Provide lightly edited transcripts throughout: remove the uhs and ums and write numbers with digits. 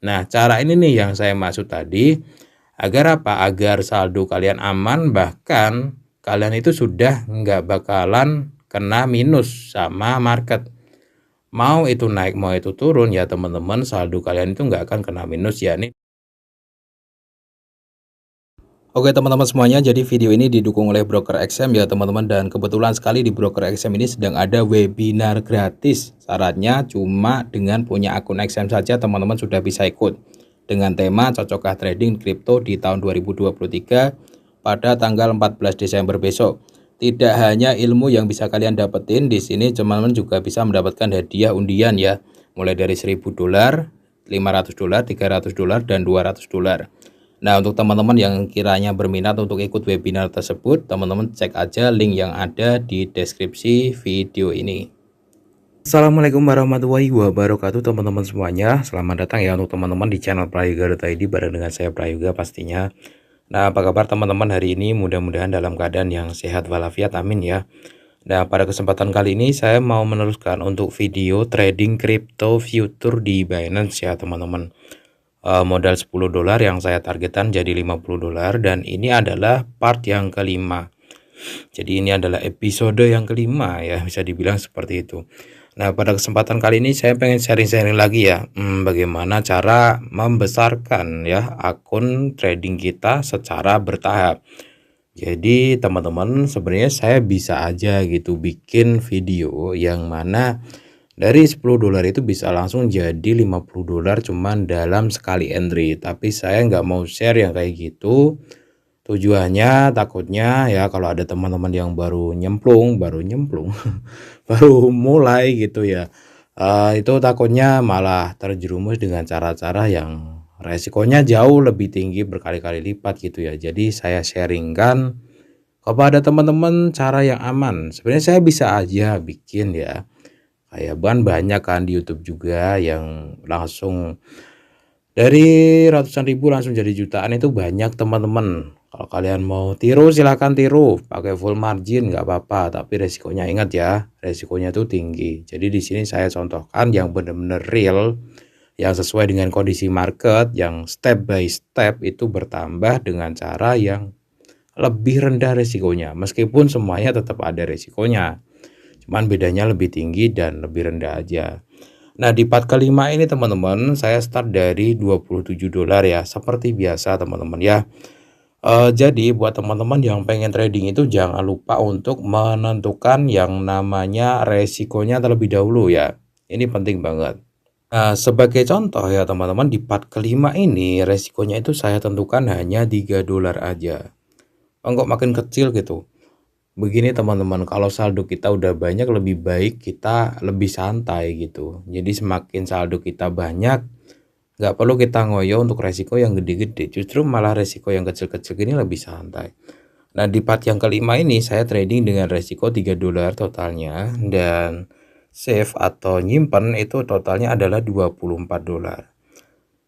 Nah, cara ini nih yang saya maksud tadi, agar apa? Agar saldo kalian aman, bahkan kalian itu sudah nggak bakalan kena minus sama market. Mau itu naik, mau itu turun, ya teman-teman, saldo kalian itu nggak akan kena minus ya. Nih. Oke teman-teman semuanya, jadi video ini didukung oleh Broker XM ya teman-teman, dan kebetulan sekali di Broker XM ini sedang ada webinar gratis. Syaratnya cuma dengan punya akun XM saja teman-teman sudah bisa ikut. Dengan tema cocokkah trading kripto di tahun 2023 pada tanggal 14 Desember besok. Tidak hanya ilmu yang bisa kalian dapetin di sini, teman-teman juga bisa mendapatkan hadiah undian ya. Mulai dari $1.000, $500, $300, dan $200. Nah, untuk teman-teman yang kiranya berminat untuk ikut webinar tersebut, teman-teman cek aja link yang ada di deskripsi video ini. Assalamualaikum warahmatullahi wabarakatuh teman-teman semuanya. Selamat datang ya untuk teman-teman di channel Prayoga.id bareng dengan saya Prayoga pastinya. Nah, apa kabar teman-teman hari ini? Mudah-mudahan dalam keadaan yang sehat walafiat, amin ya. Nah, pada kesempatan kali ini saya mau meneruskan untuk video trading crypto future di Binance ya teman-teman. Modal $10 yang saya targetkan jadi $50, dan ini adalah part yang kelima. Jadi ini adalah episode yang kelima ya, bisa dibilang seperti itu. Nah, pada kesempatan kali ini saya pengen sharing-sharing lagi ya, bagaimana cara membesarkan ya akun trading kita secara bertahap. Jadi teman-teman, sebenarnya saya bisa aja gitu bikin video yang mana dari $10 itu bisa langsung jadi $50 cuman dalam sekali entry. Tapi saya nggak mau share yang kayak gitu. Tujuannya takutnya ya kalau ada teman-teman yang baru nyemplung, baru mulai gitu ya. Itu takutnya malah terjerumus dengan cara-cara yang resikonya jauh lebih tinggi berkali-kali lipat gitu ya. Jadi saya sharingkan kepada teman-teman cara yang aman. Sebenarnya saya bisa aja bikin ya. Kayak banyak kan di YouTube juga yang langsung dari ratusan ribu langsung jadi jutaan, itu banyak teman-teman. Kalau kalian mau tiru silahkan tiru, pakai full margin nggak apa-apa, tapi resikonya ingat ya, resikonya itu tinggi. Jadi di sini saya contohkan yang benar-benar real, yang sesuai dengan kondisi market, yang step by step itu bertambah dengan cara yang lebih rendah resikonya. Meskipun semuanya tetap ada resikonya, cuman bedanya lebih tinggi dan lebih rendah aja. Nah, di part kelima ini teman-teman, saya start dari $27 ya, seperti biasa teman-teman ya. Jadi buat teman-teman yang pengen trading itu jangan lupa untuk menentukan yang namanya resikonya terlebih dahulu ya. Ini penting banget. Nah, sebagai contoh ya teman-teman, di part kelima ini resikonya itu saya tentukan hanya $3 aja. Kok makin kecil gitu. Begini teman-teman, kalau saldo kita udah banyak, lebih baik kita lebih santai gitu. Jadi semakin saldo kita banyak, nggak perlu kita ngoyo untuk resiko yang gede-gede. Justru malah resiko yang kecil-kecil gini lebih santai. Nah, di part yang kelima ini saya trading dengan resiko $3 totalnya, dan save atau nyimpen itu totalnya adalah $24.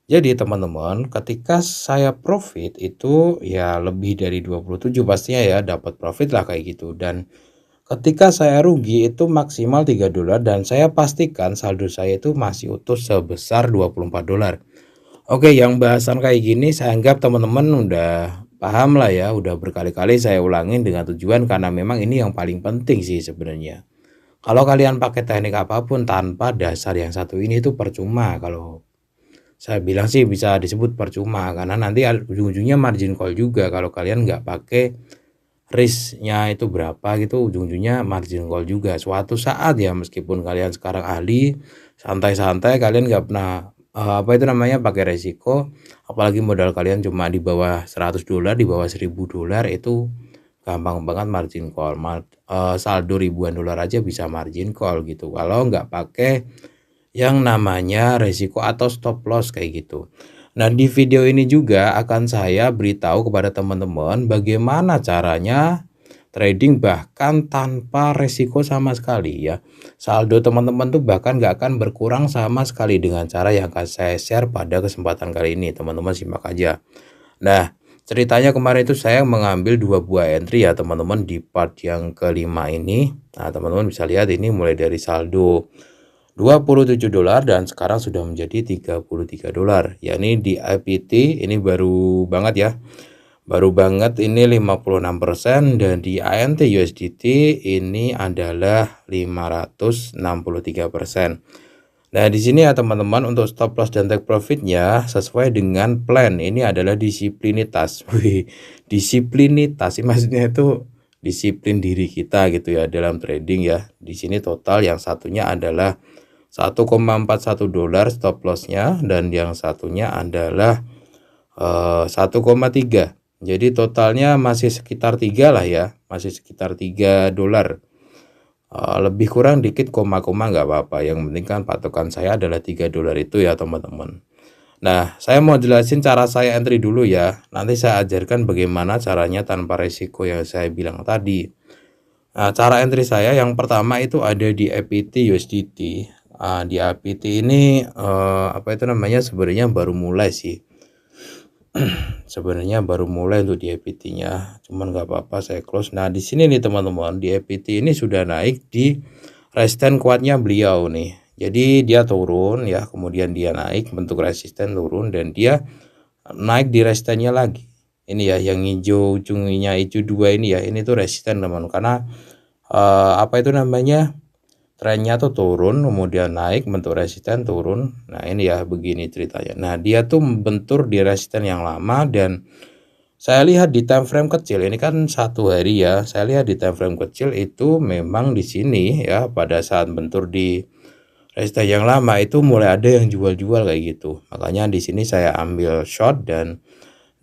Jadi teman-teman, ketika saya profit itu ya lebih dari 27 pastinya ya, dapat profit lah kayak gitu. Dan ketika saya rugi itu maksimal $3, dan saya pastikan saldo saya itu masih utuh sebesar $24. Oke, yang bahasan kayak gini saya anggap teman-teman udah paham lah ya, udah berkali-kali saya ulangin dengan tujuan karena memang ini yang paling penting sih sebenarnya. Kalau kalian pakai teknik apapun tanpa dasar yang satu ini itu percuma. Kalau saya bilang sih bisa disebut percuma, karena nanti ujung-ujungnya margin call juga kalau kalian nggak pakai risknya itu berapa gitu, ujung-ujungnya margin call juga suatu saat ya. Meskipun kalian sekarang ahli santai-santai, kalian nggak pernah apa itu namanya pakai resiko, apalagi modal kalian cuma di bawah $100, di bawah $1.000, itu gampang banget margin call. Saldo ribuan dolar aja bisa margin call gitu kalau nggak pakai yang namanya resiko atau stop loss kayak gitu. Nah, di video ini juga akan saya beritahu kepada teman-teman bagaimana caranya trading bahkan tanpa resiko sama sekali ya. Saldo teman-teman tuh bahkan nggak akan berkurang sama sekali dengan cara yang akan saya share pada kesempatan kali ini. Teman-teman simak aja. Nah, ceritanya kemarin itu saya mengambil 2 buah entry ya teman-teman di part yang kelima ini. Nah, teman-teman bisa lihat ini mulai dari saldo $27 dan sekarang sudah menjadi $33. Yakni di IPT ini baru banget ya. Baru banget ini 56% dan di ANT USDT ini adalah 563%. Nah, di sini ya teman-teman, untuk stop loss dan take profitnya sesuai dengan plan. Ini adalah disiplinitas. Wih, disiplinitas maksudnya itu disiplin diri kita gitu ya dalam trading ya. Di sini total yang satunya adalah $1,41 stop lossnya dan yang satunya adalah 1,3. Jadi totalnya masih sekitar 3 lah ya, masih sekitar $3. Lebih kurang dikit koma-koma nggak apa-apa, yang penting kan patokan saya adalah $3 itu ya teman-teman. Nah, saya mau jelasin cara saya entry dulu ya, nanti saya ajarkan bagaimana caranya tanpa resiko yang saya bilang tadi. Nah, cara entry saya yang pertama itu ada di EPT USDT. Di EPT ini apa itu namanya, sebenarnya baru mulai sih. Sebenarnya baru mulai untuk di EPT-nya, cuman nggak apa-apa saya close. Nah, di sini nih teman-teman, di EPT ini sudah naik di resisten kuatnya beliau nih. Jadi dia turun ya, kemudian dia naik bentuk resisten, turun dan dia naik di resistennya lagi. Ini ya yang hijau, ujungnya hijau 2 ini ya, ini tuh resisten teman-teman, karena apa itu namanya, trennya tuh turun kemudian naik bentuk resisten, turun. Nah, ini ya begini ceritanya. Nah, dia tuh membentur di resisten yang lama dan saya lihat di time frame kecil, ini kan 1 hari ya, saya lihat di time frame kecil itu memang di sini ya, pada saat bentur di resisten yang lama itu mulai ada yang jual-jual kayak gitu. Makanya di sini saya ambil short dan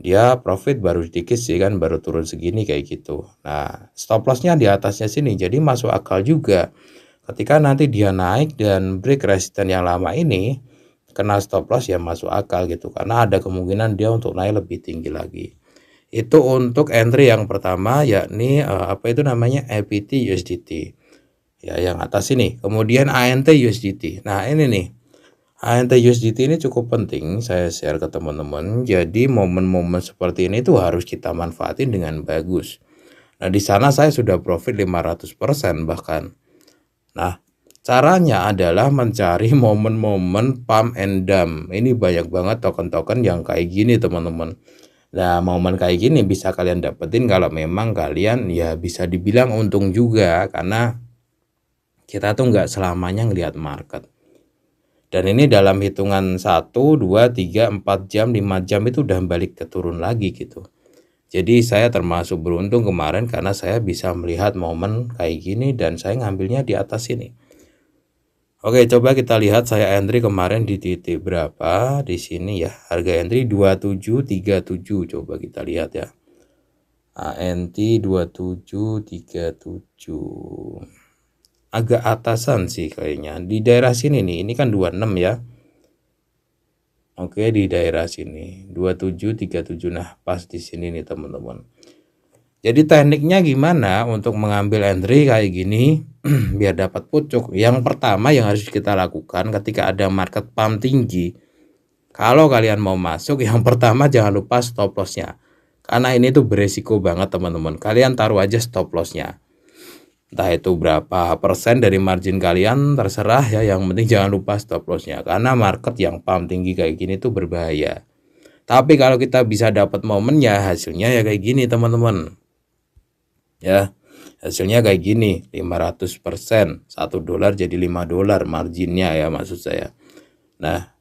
dia profit baru sedikit sih kan, baru turun segini kayak gitu. Nah, stop lossnya di atasnya sini, jadi masuk akal juga. Ketika nanti dia naik dan break resisten yang lama ini, kena stop loss ya masuk akal gitu, karena ada kemungkinan dia untuk naik lebih tinggi lagi. Itu untuk entry yang pertama, yakni apa itu namanya, EPT USDT ya, yang atas ini. Kemudian ANT USDT. Nah, ini nih, ANT USDT ini cukup penting saya share ke teman-teman. Jadi momen-momen seperti ini tuh harus kita manfaatin dengan bagus. Nah, di sana saya sudah profit 500% bahkan. Nah, caranya adalah mencari momen-momen pump and dump. Ini banyak banget token-token yang kayak gini teman-teman. Nah, momen kayak gini bisa kalian dapetin kalau memang kalian ya bisa dibilang untung juga, karena kita tuh nggak selamanya ngelihat market. Dan ini dalam hitungan 1, 2, 3, 4 jam, 5 jam itu udah balik ke turun lagi gitu. Jadi saya termasuk beruntung kemarin karena saya bisa melihat momen kayak gini dan saya ngambilnya di atas ini. Oke, coba kita lihat saya entry kemarin di titik berapa di sini ya. Harga entry 2737. Coba kita lihat ya. ANT 2737. Agak atasan sih kayaknya. Di daerah sini nih, ini kan 26 ya. Oke, di daerah sini 2737. Nah, pas di sini nih teman-teman. Jadi tekniknya gimana untuk mengambil entry kayak gini biar dapat pucuk? Yang pertama yang harus kita lakukan ketika ada market pump tinggi, kalau kalian mau masuk, yang pertama jangan lupa stop lossnya. Karena ini tuh beresiko banget teman-teman. Kalian taruh aja stop lossnya. Entah itu berapa persen dari margin kalian, terserah ya. Yang penting jangan lupa stop lossnya. Karena market yang pump tinggi kayak gini tuh berbahaya. Tapi kalau kita bisa dapat momennya, hasilnya ya kayak gini teman-teman. Ya, hasilnya kayak gini, 500%, $1 jadi $5 marginnya ya maksud saya. Nah,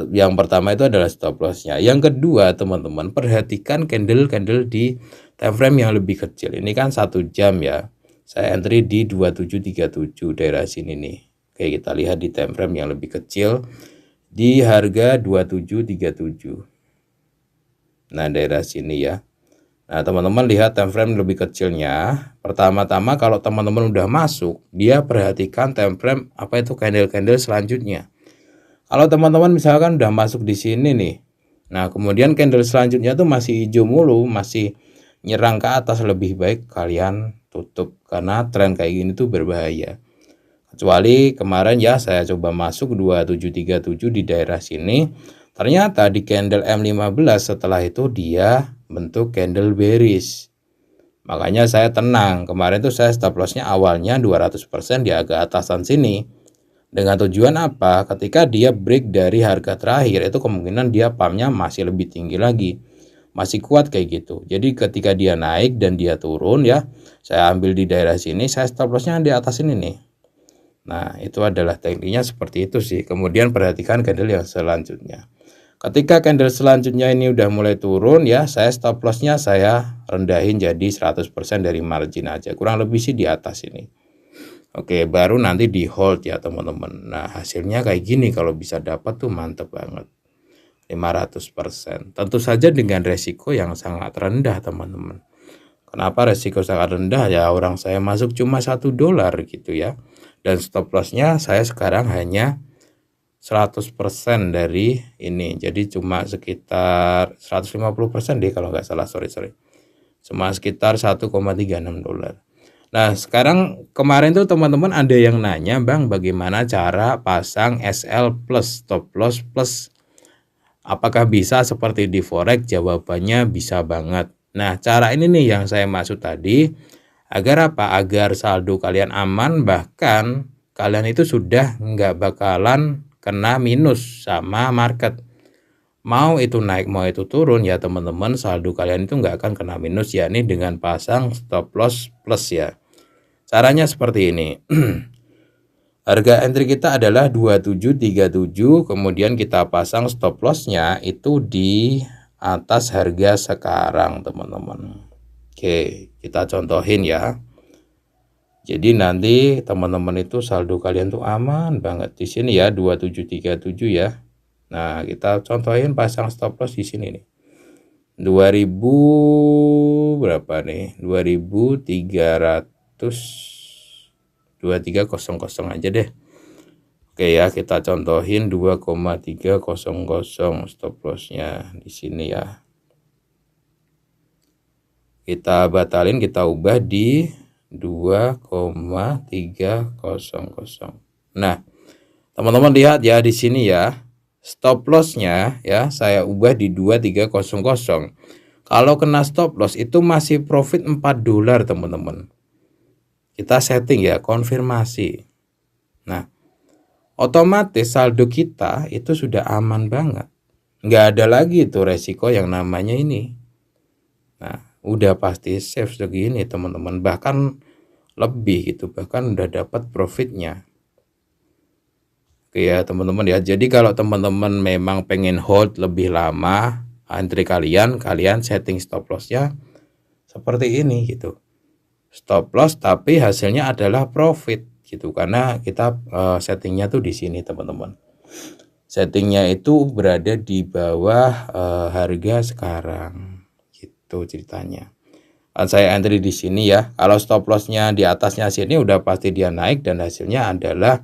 yang pertama itu adalah stop lossnya. Yang kedua teman-teman, perhatikan candle-candle di time frame yang lebih kecil. Ini kan 1 jam ya, saya entry di 2737 daerah sini nih. Oke, kita lihat di time frame yang lebih kecil di harga 2737. Nah, daerah sini ya. Nah, teman-teman lihat time frame lebih kecilnya. Pertama-tama kalau teman-teman udah masuk, dia perhatikan time frame apa itu candle-candle selanjutnya. Kalau teman-teman misalkan udah masuk di sini nih. Nah, kemudian candle selanjutnya tuh masih hijau mulu, masih nyerang ke atas, lebih baik kalian tutup karena tren kayak gini tuh berbahaya. Kecuali kemarin ya saya coba masuk 2737 di daerah sini. Ternyata di candle M15 setelah itu dia bentuk candle bearish. Makanya saya tenang. Kemarin tuh saya stop lossnya awalnya 200% di agak atasan sini. Dengan tujuan apa? Ketika dia break dari harga terakhir, itu kemungkinan dia pumpnya masih lebih tinggi lagi, masih kuat kayak gitu. Jadi ketika dia naik dan dia turun ya, saya ambil di daerah sini, saya stop lossnya di atas ini nih. Nah, itu adalah tekniknya seperti itu sih. Kemudian perhatikan candle yang selanjutnya. Ketika candle selanjutnya ini udah mulai turun ya, saya stop lossnya saya rendahin jadi 100% dari margin aja. Kurang lebih sih di atas ini. Oke, baru nanti di hold ya teman-teman. Nah, hasilnya kayak gini, kalau bisa dapat tuh mantep banget. 500%. Tentu saja dengan resiko yang sangat rendah teman-teman. Kenapa resiko sangat rendah? Ya orang saya masuk cuma $1 gitu ya. Dan stop lossnya saya sekarang hanya 100% dari ini. Jadi cuma sekitar 150% deh kalau nggak salah, sorry. Cuma sekitar $1,36. Nah, sekarang kemarin tuh teman-teman ada yang nanya, Bang, bagaimana cara pasang SL plus, stop loss plus? Apakah bisa seperti di forex? Jawabannya bisa banget. Nah, cara ini nih yang saya maksud tadi, agar apa? Agar saldo kalian aman, bahkan kalian itu sudah nggak bakalan kena minus sama market. Mau itu naik, mau itu turun ya teman-teman, saldo kalian itu nggak akan kena minus, yakni dengan pasang stop loss plus ya. Caranya seperti ini. Harga entry kita adalah 2737, kemudian kita pasang stop lossnya itu di atas harga sekarang teman-teman. Oke, kita contohin ya. Jadi nanti teman-teman itu saldo kalian tuh aman banget di sini ya, 2737 ya. Nah, kita contohin pasang stop loss di sini nih. 2000 berapa nih? 2300 aja deh. Oke ya, kita contohin 2,300 stop lossnya di sini ya. Kita batalin, kita ubah di 2,300. Nah, teman-teman lihat ya di sini ya. Stop lossnya ya saya ubah di 2300. Kalau kena stop loss itu masih profit $4 teman-teman. Kita setting ya, konfirmasi. Nah, otomatis saldo kita itu sudah aman banget. Nggak ada lagi tuh resiko yang namanya ini. Nah, udah pasti safe segini teman-teman. Bahkan lebih gitu, bahkan udah dapat profitnya. Oke ya teman-teman ya. Jadi kalau teman-teman memang pengen hold lebih lama entry kalian setting stop lossnya seperti ini gitu. Stop loss tapi hasilnya adalah profit gitu, karena kita settingnya tuh di sini teman-teman. Settingnya itu berada di bawah harga sekarang gitu ceritanya. Saya entry di sini ya. Kalau stop lossnya di atasnya sini udah pasti dia naik dan hasilnya adalah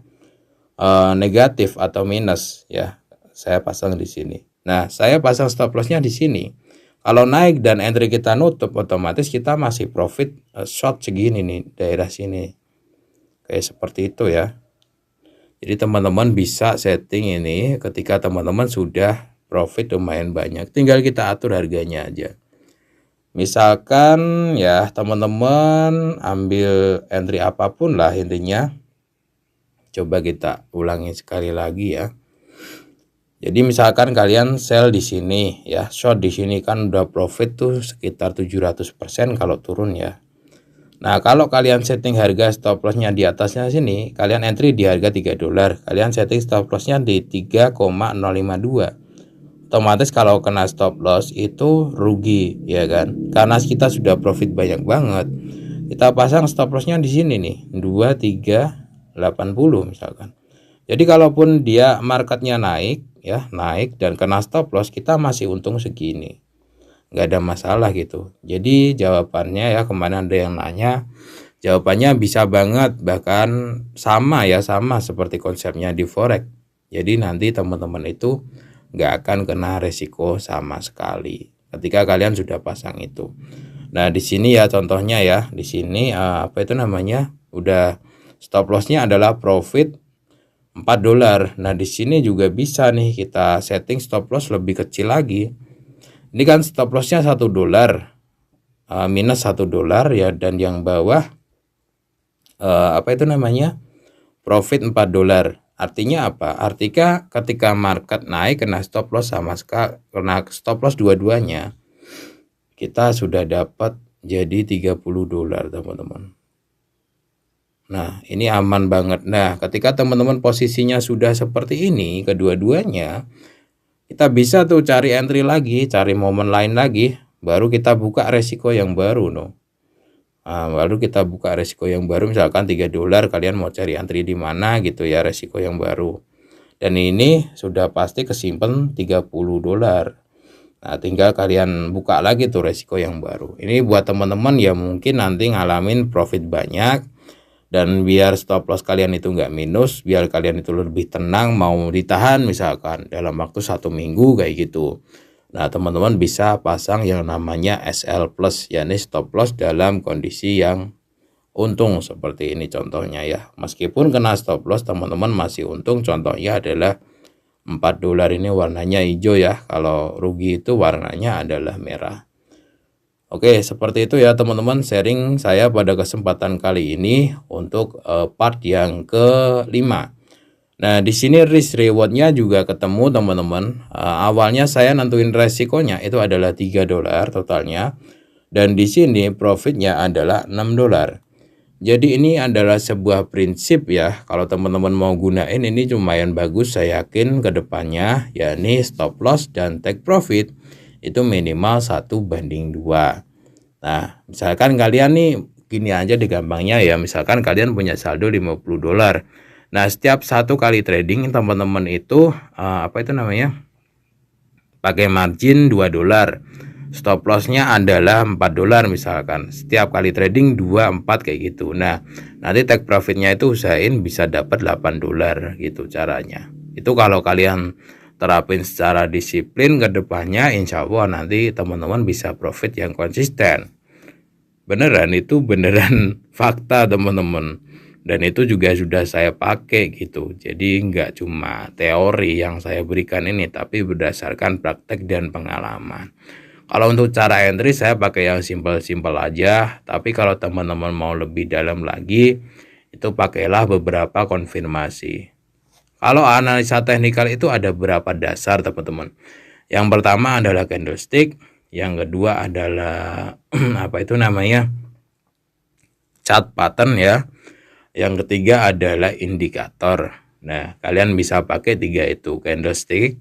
negatif atau minus ya. Saya pasang di sini. Nah, saya pasang stop lossnya di sini. Kalau naik dan entry kita nutup, otomatis kita masih profit short segini nih, daerah sini. Kayak seperti itu ya. Jadi teman-teman bisa setting ini ketika teman-teman sudah profit lumayan banyak. Tinggal kita atur harganya aja. Misalkan ya teman-teman ambil entry apapun lah intinya. Coba kita ulangi sekali lagi ya. Jadi misalkan kalian sell di sini ya, short di sini kan udah profit tuh sekitar 700% kalau turun ya. Nah, kalau kalian setting harga stop lossnya di atasnya sini, kalian entry di harga $3. Kalian setting stop lossnya di 3,052. Otomatis kalau kena stop loss itu rugi ya kan. Karena kita sudah profit banyak banget. Kita pasang stop lossnya di sini nih, 2380 misalkan. Jadi kalaupun dia marketnya naik ya, naik dan kena stop loss, kita masih untung segini. Nggak ada masalah gitu. Jadi jawabannya ya, kemana ada yang nanya, jawabannya bisa banget, bahkan sama ya, sama seperti konsepnya di forex. Jadi nanti teman-teman itu nggak akan kena resiko sama sekali ketika kalian sudah pasang itu. Nah di sini ya contohnya ya, di sini apa itu namanya, udah stop lossnya adalah profit $4. Nah di sini juga bisa nih kita setting stop loss lebih kecil lagi. Ini kan stop lossnya $1, minus $1 ya, dan yang bawah apa itu namanya, profit $4. Artinya apa? Artinya ketika market naik kena stop loss sama sekali, kena stop loss dua-duanya, kita sudah dapat jadi 30 dolar teman-teman. Nah, ini aman banget. Nah, ketika teman-teman posisinya sudah seperti ini, kedua-duanya, kita bisa tuh cari entry lagi, cari momen lain lagi, baru kita buka resiko yang baru, no. Nah, baru kita buka resiko yang baru, misalkan 3 dolar, kalian mau cari entry di mana gitu ya, resiko yang baru. Dan ini sudah pasti kesimpan 30 dolar. Nah, tinggal kalian buka lagi tuh resiko yang baru. Ini buat teman-teman ya mungkin nanti ngalamin profit banyak, dan biar stop loss kalian itu nggak minus, biar kalian itu lebih tenang mau ditahan misalkan dalam waktu 1 minggu kayak gitu. Nah, teman-teman bisa pasang yang namanya SL plus, yakni stop loss dalam kondisi yang untung seperti ini contohnya ya. Meskipun kena stop loss, teman-teman masih untung. Contohnya adalah 4 dolar ini warnanya hijau ya. Kalau rugi itu warnanya adalah merah. Oke, seperti itu ya teman-teman sharing saya pada kesempatan kali ini untuk part yang kelima. Nah, di sini risk rewardnya juga ketemu teman-teman. Awalnya saya nentuin resikonya itu adalah 3 dolar totalnya, dan di sini profitnya adalah 6 dolar. Jadi ini adalah sebuah prinsip ya, kalau teman-teman mau gunain ini lumayan bagus, saya yakin ke depannya, yakni stop loss dan take profit itu minimal 1:2. Nah, misalkan kalian nih gini aja deh gampangnya ya, misalkan kalian punya saldo 50 dolar. Nah, setiap satu kali trading teman-teman itu pakai margin 2 dolar. Stop lossnya adalah 4 dolar misalkan. Setiap kali trading 2, 4 kayak gitu. Nah, nanti take profitnya itu usahain bisa dapat 8 dolar gitu caranya. Itu kalau kalian terapin secara disiplin ke depannya, insya Allah nanti teman-teman bisa profit yang konsisten. Beneran, itu beneran fakta teman-teman. Dan itu juga sudah saya pakai gitu. Jadi nggak cuma teori yang saya berikan ini, tapi berdasarkan praktek dan pengalaman. Kalau untuk cara entry saya pakai yang simpel-simpel aja, tapi kalau teman-teman mau lebih dalam lagi, itu pakailah beberapa konfirmasi. Kalau analisa teknikal itu ada beberapa dasar teman-teman. Yang pertama adalah candlestick, yang kedua adalah chart pattern ya. Yang ketiga adalah indikator. Nah, kalian bisa pakai 3 itu, candlestick,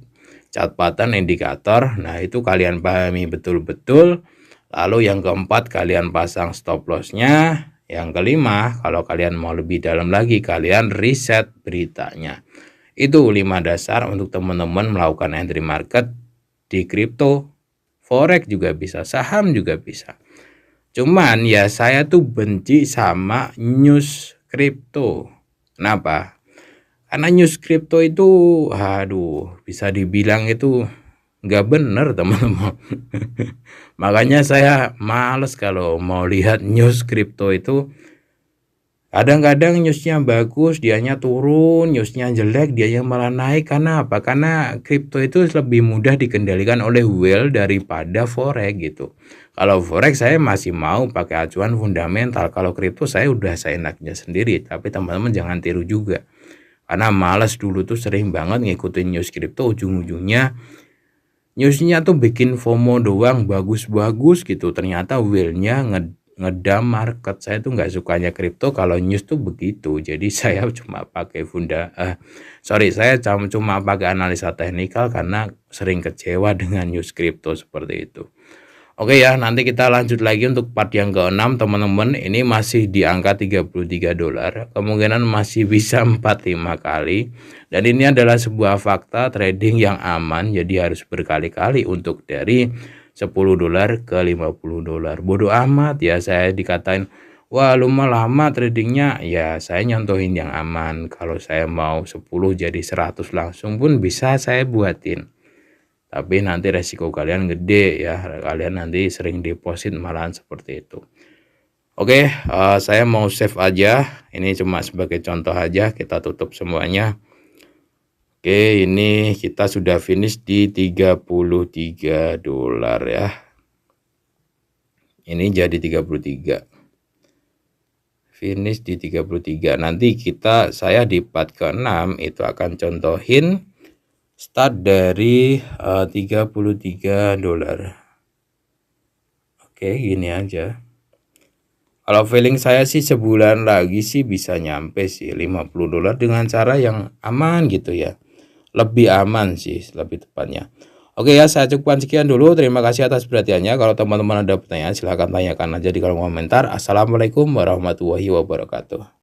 chart pattern, indikator. Nah, itu kalian pahami betul-betul. Lalu yang keempat kalian pasang stop lossnya. Yang kelima, kalau kalian mau lebih dalam lagi, kalian riset beritanya. Itu 5 dasar untuk teman-teman melakukan entry market di kripto. Forex juga bisa, saham juga bisa. Cuman ya saya tuh benci sama news kripto. Kenapa? Karena news kripto itu bisa dibilang itu nggak bener teman-teman. Makanya saya males kalau mau lihat news kripto itu. Kadang-kadang newsnya bagus, dianya turun, newsnya jelek, dianya malah naik. Karena apa? Karena kripto itu lebih mudah dikendalikan oleh whale daripada forex gitu. Kalau forex saya masih mau pakai acuan fundamental. Kalau kripto saya udah seenaknya sendiri. Tapi teman-teman jangan tiru juga. Karena malas dulu tuh sering banget ngikutin news kripto, ujung-ujungnya newsnya tuh bikin FOMO doang, bagus-bagus gitu. Ternyata whale-nya ngedam market. Saya tuh nggak sukanya kripto kalau news tuh begitu. Jadi saya cuma pakai saya cuma pakai analisa teknikal karena sering kecewa dengan news kripto seperti itu. Oke ya, nanti kita lanjut lagi untuk part yang ke-6 teman-teman. Ini masih di angka 33 dolar. Kemungkinan masih bisa 4-5 kali. Dan ini adalah sebuah fakta trading yang aman. Jadi harus berkali-kali untuk dari 10 dolar ke 50 dolar. Bodoh amat ya, saya dikatain, wah lu mah lama tradingnya. Ya saya nyontohin yang aman. Kalau saya mau 10 jadi 100 langsung pun bisa saya buatin. Tapi nanti resiko kalian gede ya, kalian nanti sering deposit malahan seperti itu. Oke, saya mau save aja. Ini cuma sebagai contoh aja, kita tutup semuanya. Oke, ini kita sudah finish di 33 dolar ya. Ini jadi 33. finish di 33. Nanti saya di part ke-6 itu akan contohin start dari $33. Oke, gini aja. Kalau feeling saya sih sebulan lagi sih bisa nyampe sih $50 dengan cara yang aman gitu ya. Lebih aman sih lebih tepatnya. Oke ya, saya cukupkan sekian dulu. Terima kasih atas perhatiannya. Kalau teman-teman ada pertanyaan silahkan tanyakan aja di kolom komentar. Assalamualaikum warahmatullahi wabarakatuh.